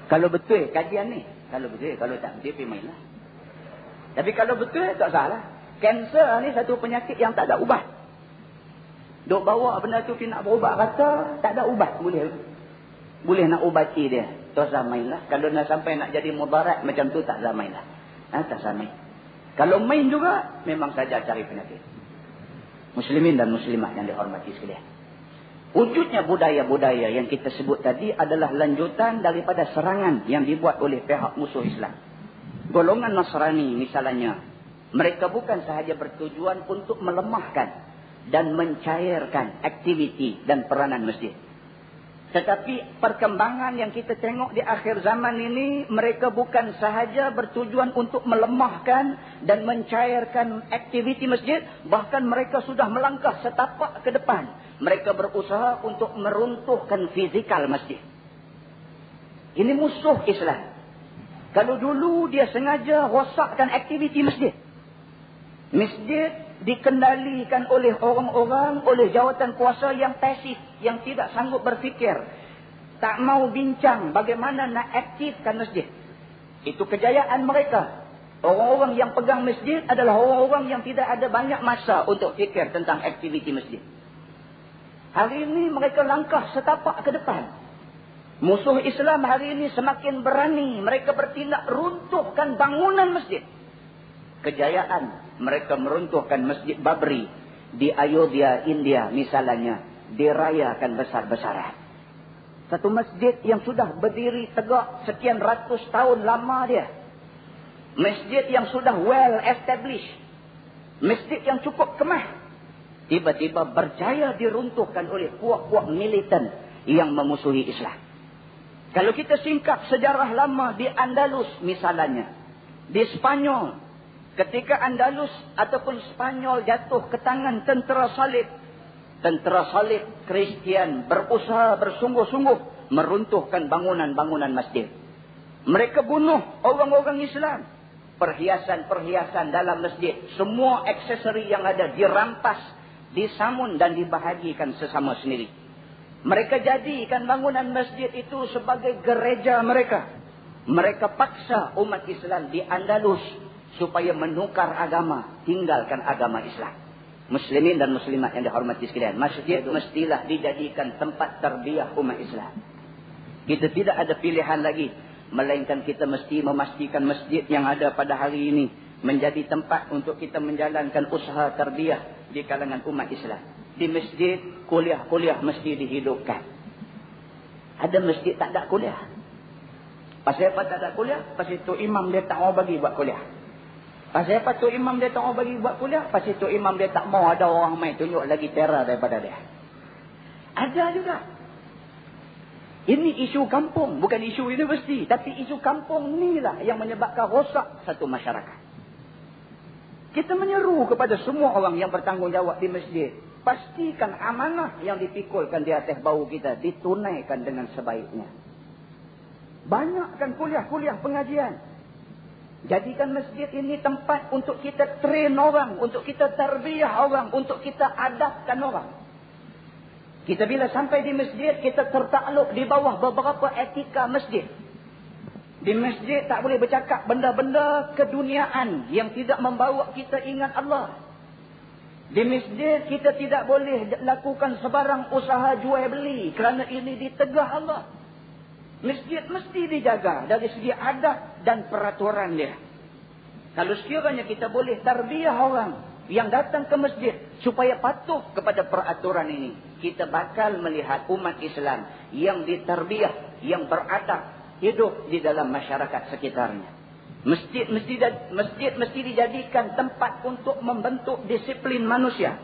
Kalau betul kajian ni, kalau betul, kalau tak betul pergi mainlah. Tapi kalau betul tak salah. Kanser ni satu penyakit yang tak ada ubat. Duk bawa benda tu pergi nak berubat rasa tak ada ubat boleh nak ubati dia. Tak mainlah. Kalau nak sampai nak jadi mudarat macam tu tak mainlah. Tak main. Kalau main juga memang saja cari penyakit. Muslimin dan muslimat yang dihormati sekalian. Wujudnya budaya-budaya yang kita sebut tadi adalah lanjutan daripada serangan yang dibuat oleh pihak musuh Islam. Golongan Nasrani misalnya, mereka bukan sahaja bertujuan untuk melemahkan dan mencairkan aktiviti dan peranan masjid. Tetapi perkembangan yang kita tengok di akhir zaman ini, mereka bukan sahaja bertujuan untuk melemahkan dan mencairkan aktiviti masjid, bahkan mereka sudah melangkah setapak ke depan. Mereka berusaha untuk meruntuhkan fizikal masjid. Ini musuh Islam. Kalau dulu dia sengaja rosakkan aktiviti masjid. Masjid dikendalikan oleh orang-orang, oleh jawatan kuasa yang pasif, yang tidak sanggup berfikir. Tak mau bincang bagaimana nak aktifkan masjid. Itu kejayaan mereka. Orang-orang yang pegang masjid adalah orang-orang yang tidak ada banyak masa untuk fikir tentang aktiviti masjid. Hari ini mereka langkah setapak ke depan. Musuh Islam hari ini semakin berani. Mereka bertindak runtuhkan bangunan masjid. Kejayaan mereka meruntuhkan Masjid Babri di Ayodhya, India misalnya. Dirayakan besar-besaran. Satu masjid yang sudah berdiri tegak sekian ratus tahun lama dia. Masjid yang sudah well established. Masjid yang cukup kemah. Tiba-tiba berjaya diruntuhkan oleh puak-puak militan yang memusuhi Islam. Kalau kita singkap sejarah lama di Andalus misalnya. Di Spanyol. Ketika Andalus ataupun Spanyol jatuh ke tangan tentera salib. Tentera salib Kristian berusaha bersungguh-sungguh meruntuhkan bangunan-bangunan masjid. Mereka bunuh orang-orang Islam. Perhiasan-perhiasan dalam masjid. Semua aksesori yang ada dirampas. Disamun dan dibahagikan sesama sendiri. Mereka jadikan bangunan masjid itu sebagai gereja mereka. Mereka paksa umat Islam di Andalus supaya menukar agama, tinggalkan agama Islam. Muslimin dan muslimat yang dihormati sekalian, masjid mestilah dijadikan tempat tarbiyah umat Islam. Kita tidak ada pilihan lagi, melainkan kita mesti memastikan masjid yang ada pada hari ini menjadi tempat untuk kita menjalankan usaha tarbiyah di kalangan umat Islam. Di masjid, kuliah-kuliah mesti dihidupkan. Ada masjid tak ada kuliah. Pasal apa tak ada kuliah? Pasal tu imam dia tak mau bagi buat kuliah. Pasal apa tu imam dia tak mau bagi buat kuliah? Pasal tu imam dia tak mau ada orang main tunjuk lagi terah daripada dia. Ada juga. Ini isu kampung, bukan isu universiti. Tapi isu kampung inilah yang menyebabkan rosak satu masyarakat. Kita menyeru kepada semua orang yang bertanggungjawab di masjid. Pastikan amanah yang dipikulkan di atas bahu kita ditunaikan dengan sebaiknya. Banyakkan kuliah-kuliah pengajian. Jadikan masjid ini tempat untuk kita train orang. Untuk kita tarbiyah orang. Untuk kita adabkan orang. Kita bila sampai di masjid, kita tertakluk di bawah beberapa etika masjid. Di masjid tak boleh bercakap benda-benda keduniaan yang tidak membawa kita ingat Allah. Di masjid kita tidak boleh lakukan sebarang usaha jual beli kerana ini ditegah Allah. Masjid mesti dijaga dari segi adab dan peraturan dia. Kalau sekiranya kita boleh tarbiyah orang yang datang ke masjid supaya patuh kepada peraturan ini, kita bakal melihat umat Islam yang ditarbiyah, yang beradab, hidup di dalam masyarakat sekitarnya. Masjid mesti dijadikan tempat untuk membentuk disiplin manusia.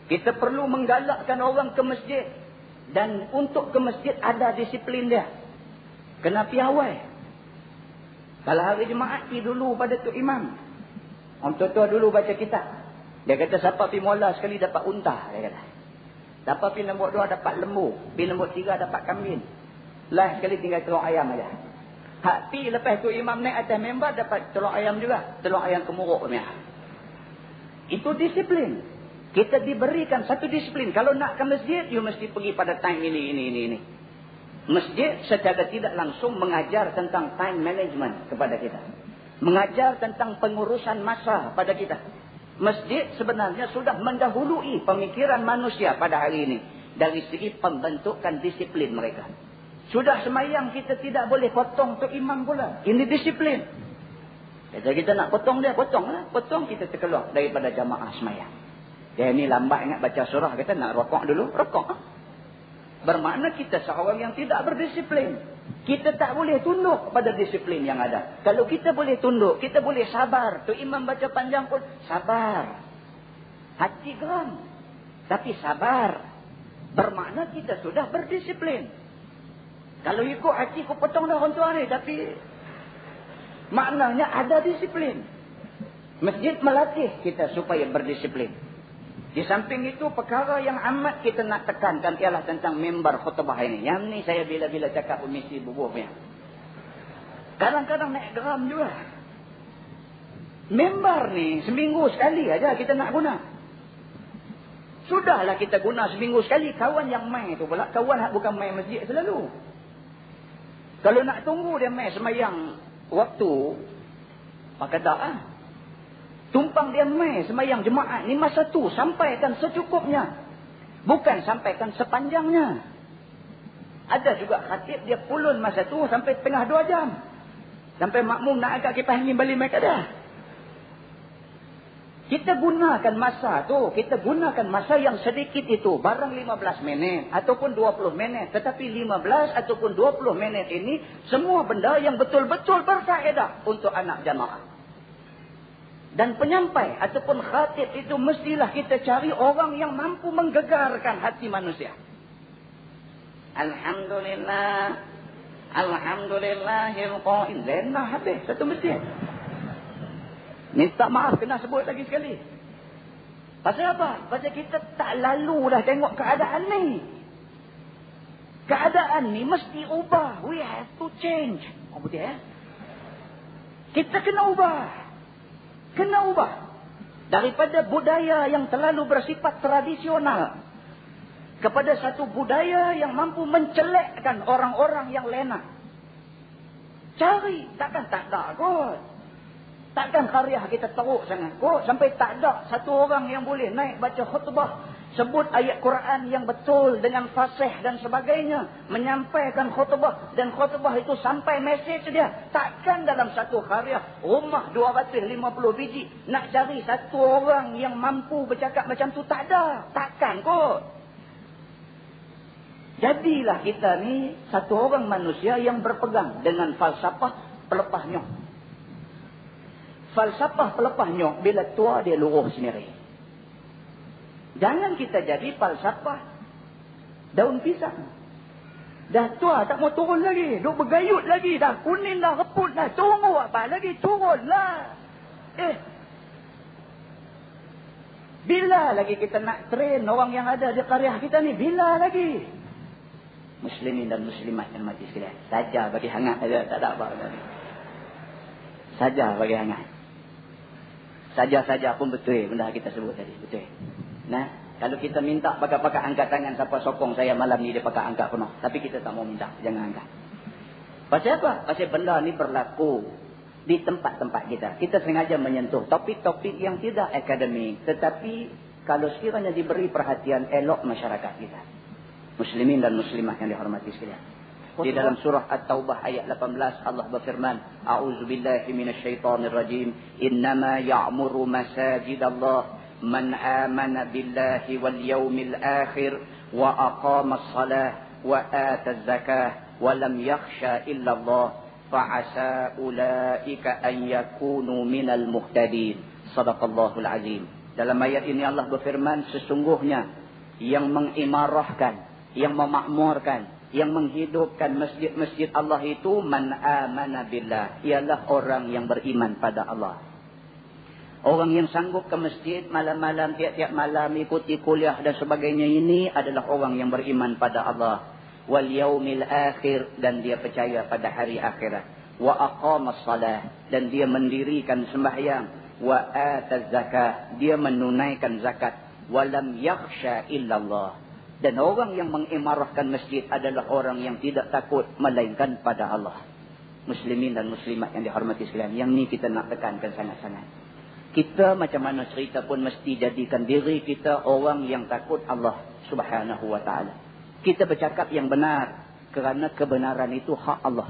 Kita perlu menggalakkan orang ke masjid. Dan untuk ke masjid ada disiplin dia. Kena piawai. Kalau hari Jumaat pergi dulu pada tu imam. Orang tua-tua dulu baca kitab. Dia kata siapa pergi mola sekali dapat unta. Dia kata. Siapa pergi nombor 2 dapat lembu. Pergi nombor 3 dapat kambing. Lah sekali tinggal telur ayam aja. Hak pi lepas tu imam naik atas member dapat telur ayam juga. Telur ayam kemuruk punya. Itu disiplin. Kita diberikan satu disiplin. Kalau nak ke masjid, you mesti pergi pada time ini. Masjid secara tidak langsung mengajar tentang time management kepada kita. Mengajar tentang pengurusan masa pada kita. Masjid sebenarnya sudah mendahului pemikiran manusia pada hari ini. Dari segi pembentukan disiplin mereka. Sudah semayang kita tidak boleh potong tu imam pula. Ini disiplin. Kata kita nak potong dia, potonglah. Potong kita terkeluar daripada jamaah semayang. Dia ni lambat ingat baca surah. Kata nak rokok dulu, rokok. Bermakna kita seorang yang tidak berdisiplin. Kita tak boleh tunduk pada disiplin yang ada. Kalau kita boleh tunduk, kita boleh sabar. Tu imam baca panjang pun, sabar. Hati geram. Tapi sabar. Bermakna kita sudah berdisiplin. Kalau ikut hati ku potong dah orang tua ni. Tapi maknanya ada disiplin. Masjid melatih kita supaya berdisiplin. Di samping itu perkara yang amat kita nak tekankan ialah tentang mimbar khutbah ini. Yang ni saya bila-bila cakap mesti bubuhnya. Kadang-kadang naik geram juga. Mimbar ni seminggu sekali aja kita nak guna. Sudahlah kita guna seminggu sekali. Kawan yang main tu pula. Kawan bukan main masjid selalu. Kalau nak tunggu dia main semayang waktu, Maka tak tumpang dia mai sembahyang jemaah 5-1, sampaikan secukupnya. Bukan sampaikan sepanjangnya. Ada juga khatib dia pulun masa tu sampai tengah 2 jam. Sampai makmum nak agak kipas angin balik mereka dah. Kita gunakan masa tu, kita gunakan masa yang sedikit itu, barang 15 minit ataupun 20 minit. Tetapi 15 ataupun 20 minit ini, semua benda yang betul-betul berfaedah untuk anak jamaah. Dan penyampai ataupun khatib itu mestilah kita cari orang yang mampu menggegarkan hati manusia. Alhamdulillah. Alhamdulillahil qail. Zenah habis satu masjid. Minta maaf kena sebut lagi sekali. Pasal apa? Pasal kita tak lalu dah tengok keadaan ni. Keadaan ni mesti ubah. We have to change. Oh betul ya? Kita kena ubah. Kena ubah. Daripada budaya yang terlalu bersifat tradisional. Kepada satu budaya yang mampu mencelekkan orang-orang yang lena. Cari. Takkan tak ada kot. Takkan karya kita teruk sangat kot. Sampai tak ada satu orang yang boleh naik baca khutbah. Sebut ayat Quran yang betul dengan fasih dan sebagainya. Menyampaikan khutbah. Dan khutbah itu sampai mesej dia. Takkan dalam satu karya rumah 250 biji. Nak cari satu orang yang mampu bercakap macam tu tak ada. Takkan kot. Jadilah kita ni satu orang manusia yang berpegang dengan falsafah pelepah nyok. Falsafah pelepah nyok bila tua dia luruh sendiri. Jangan kita jadi falsafah daun pisang. Dah tua tak mau turun lagi. Duk bergayut lagi. Dah kuning dah reput dah. Tunggu apa lagi? Turunlah. Bila lagi kita nak train orang yang ada di karya kita ni? Bila lagi? Muslimin dan muslimat yang mati sekalian. Saja bagi hangat saja. Tak ada apa tadi. Saja bagi hangat. Saja-saja pun betul benda kita sebut tadi. Betul. Nah, kalau kita minta pakai angkat tangan siapa sokong saya malam ni dia pakai angkat penuh. Tapi kita tak mau minta. Jangan angkat. Pasal apa? Pasal benda ni berlaku di tempat-tempat kita. Kita sengaja menyentuh topik-topik yang tidak akademik. Tetapi kalau sekiranya diberi perhatian elok masyarakat kita. Muslimin dan muslimah yang dihormati sekalian. Di dalam surah At-Taubah ayat 18 Allah berfirman, A'udzubillahi minasyaitonirrajim. Innama ya'muru masajidallah man amana billahi wal yawmil akhir wa aqama as-salah wa ata az-zakah wa lam yakhsha illa Allah fa'asa ulaika an yakunu minal muhtadin. Shadaqallahul azim. Dalam ayat ini Allah berfirman, sesungguhnya yang mengimarahkan, yang memakmurkan, yang menghidupkan masjid-masjid Allah itu man amana billah, ialah orang yang beriman pada Allah. Orang yang sanggup ke masjid malam-malam, tiap-tiap malam ikuti kuliah dan sebagainya, ini adalah orang yang beriman pada Allah. Wal yaumil akhir, dan dia percaya pada hari akhirat. Wa aqamas salah, dan dia mendirikan sembahyang. Wa ataz zakah, dia menunaikan zakat. Wa lam yakhsha illallah. Dan orang yang mengimarahkan masjid adalah orang yang tidak takut melainkan pada Allah. Muslimin dan muslimat yang dihormati sekalian. Yang ni kita nak tekankan sangat-sangat. Kita macam mana cerita pun mesti jadikan diri kita orang yang takut Allah Subhanahu wa ta'ala. Kita bercakap yang benar kerana kebenaran itu hak Allah.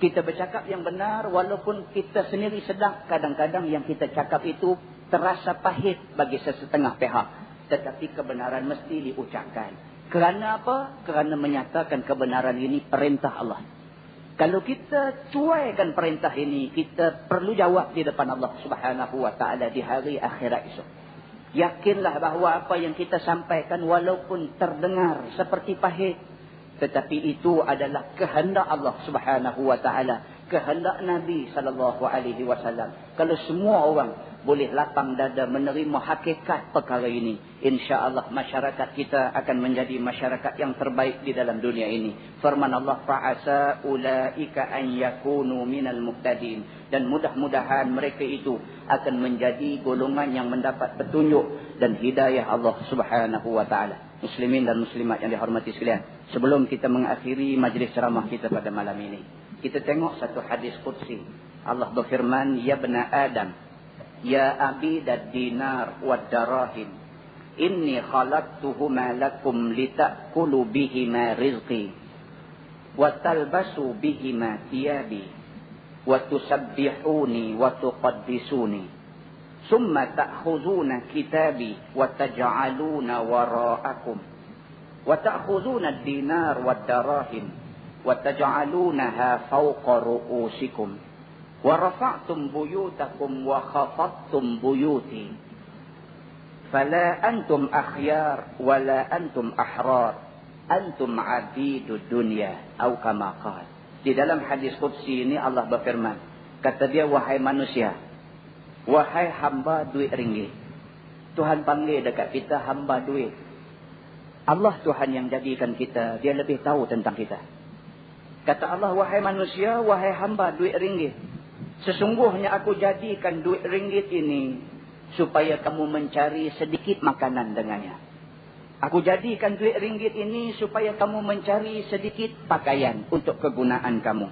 Kita bercakap yang benar walaupun kita sendiri sedang kadang-kadang yang kita cakap itu terasa pahit bagi sesetengah pihak. Tetapi kebenaran mesti diucapkan. Kerana apa? Kerana menyatakan kebenaran ini perintah Allah. Kalau kita cuaikan perintah ini, kita perlu jawab di depan Allah Subhanahu wa ta'ala di hari akhirat esok. Yakinlah bahawa apa yang kita sampaikan walaupun terdengar seperti pahit, tetapi itu adalah kehendak Allah Subhanahu wa ta'ala. Kehendak Nabi SAW. Kalau semua orang boleh lapang dada menerima hakikat perkara ini, insya-Allah masyarakat kita akan menjadi masyarakat yang terbaik di dalam dunia ini. Firman Allah, fa'asa ulaika an yakunu minal muhtadin, dan mudah-mudahan mereka itu akan menjadi golongan yang mendapat petunjuk dan hidayah Allah Subhanahu wa taala. Muslimin dan muslimat yang dihormati sekalian, sebelum kita mengakhiri majlis ceramah kita pada malam ini, kita tengok satu hadis qudsi Allah berfirman, ya bani Adam, ya abidad dinar wad darahim, inni khalaqtuhuma lakum litakulu bihima rizqi wa talbasu bihima thiyabi wa tusabbihuni wa tuqaddisuni summa ta'khuzuna kitabi wa taj'aluna wara'akum wa ta'khuzuna ad-dinar wad darahim wa taj'alunaha fawqa ru'usikum wa rafa'tum buyutakum wa khafadtum buyuti fala antum akhyar wala antum ahrar antum abidud dunya atau kama qala. Di dalam hadis qudsi ini Allah berfirman, kata dia, wahai manusia, wahai hamba duit ringgit. Tuhan panggil dekat kita hamba duit. Allah Tuhan yang jadikan kita, dia lebih tahu tentang kita. Kata Allah, wahai manusia, wahai hamba duit ringgit, sesungguhnya aku jadikan duit ringgit ini supaya kamu mencari sedikit makanan dengannya. Aku jadikan duit ringgit ini supaya kamu mencari sedikit pakaian untuk kegunaan kamu.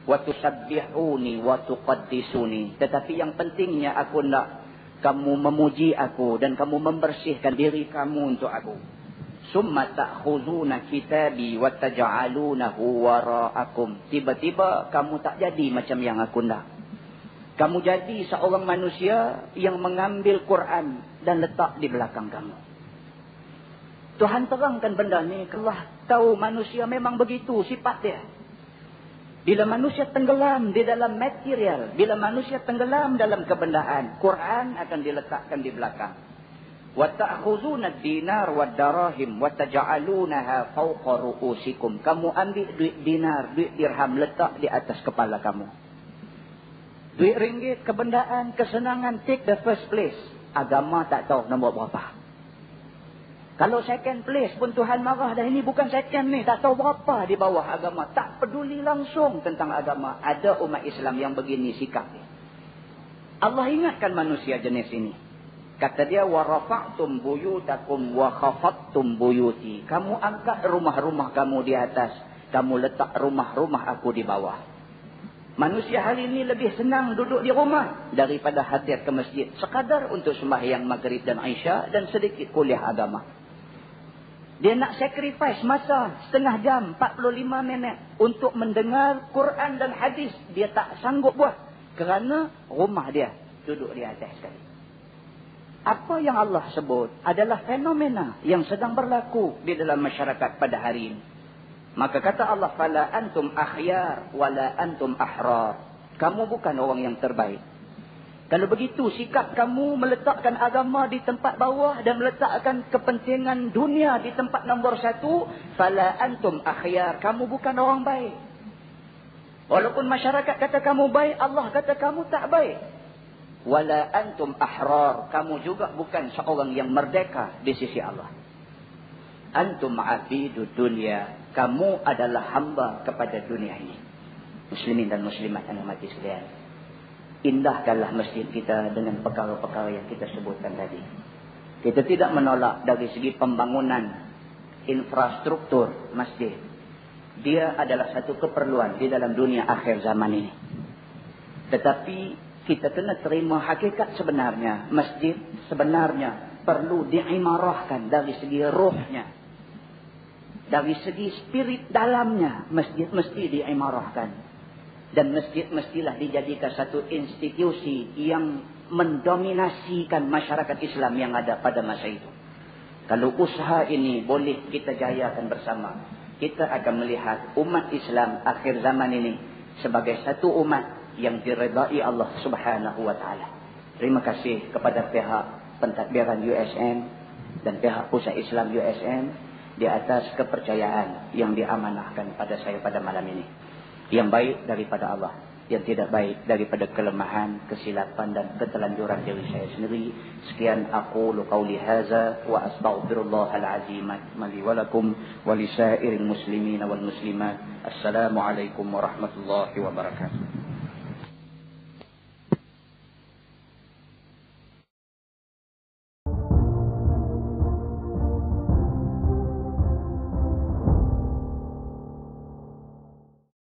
Wa tusabbihuni wa tuqaddisuni. Tetapi yang pentingnya aku nak kamu memuji aku dan kamu membersihkan diri kamu untuk aku. Summa ta'khuzuna kitabi wa taj'alunahu wara'akum. Tiba-tiba kamu tak jadi macam yang aku nak. Kamu jadi seorang manusia yang mengambil Quran dan letak di belakang kamu. Tuhan terangkan benda ni. Allah tahu manusia memang begitu sifat dia. Bila manusia tenggelam di dalam material, bila manusia tenggelam dalam kebendaan, Quran akan diletakkan di belakang. Wa ta'khuzuna ad-dinar wad darahim wa taj'alunaha fawqa ru'usikum. Kamu ambil duit dinar, duit dirham, letak di atas kepala kamu. Duit ringgit, kebendaan, kesenangan, take the first place. Agama tak tahu nombor berapa. Kalau second place pun Tuhan marah dah, ini bukan second ni, tak tahu berapa di bawah agama. Tak peduli langsung tentang agama. Ada umat Islam yang begini sikap ni. Allah ingatkan manusia jenis ini. Kata dia, wa rafa'tum buyutakum wa khafadtum buyuti. Kamu angkat rumah-rumah kamu di atas, kamu letak rumah-rumah aku di bawah. Manusia hari ini lebih senang duduk di rumah daripada hadir ke masjid sekadar untuk sembahyang maghrib dan isya dan sedikit kuliah agama. Dia nak sacrifice masa setengah jam, 45 minit untuk mendengar Quran dan hadis. Dia tak sanggup buat kerana rumah dia duduk di atas sekali. Apa yang Allah sebut adalah fenomena yang sedang berlaku di dalam masyarakat pada hari ini. Maka kata Allah, fala antum akhyar wala antum ahrar. Kamu bukan orang yang terbaik. Kalau begitu sikap kamu meletakkan agama di tempat bawah dan meletakkan kepentingan dunia di tempat nombor 1, fala antum akhyar. Kamu bukan orang baik. Walaupun masyarakat kata kamu baik, Allah kata kamu tak baik. Wala antum ahrar. Kamu juga bukan seorang yang merdeka di sisi Allah. Antum abidud dunya. Kamu adalah hamba kepada dunia ini. Muslimin dan muslimat yang mati sekalian, indahkanlah masjid kita dengan perkara-perkara yang kita sebutkan tadi. Kita tidak menolak dari segi pembangunan infrastruktur masjid. Dia adalah satu keperluan di dalam dunia akhir zaman ini. Tetapi kita kena terima hakikat sebenarnya. Masjid sebenarnya perlu diimarahkan dari segi rohnya. Dari segi spirit dalamnya, masjid mesti diimarahkan. Dan masjid mestilah dijadikan satu institusi yang mendominasikan masyarakat Islam yang ada pada masa itu. Kalau usaha ini boleh kita jayakan bersama, kita akan melihat umat Islam akhir zaman ini sebagai satu umat yang diredai Allah Subhanahu wa taala. Terima kasih kepada pihak pentadbiran USN dan pihak Pusat Islam USN di atas kepercayaan yang diamanahkan pada saya pada malam ini. Yang baik daripada Allah, yang tidak baik daripada kelemahan, kesilapan dan ketelanjuran diri saya sendiri. Sekian aku qauli hadza wa astaghfirullahal azim li wa lakum wa lisairil muslimin wal muslimat. Assalamualaikum warahmatullahi wabarakatuh.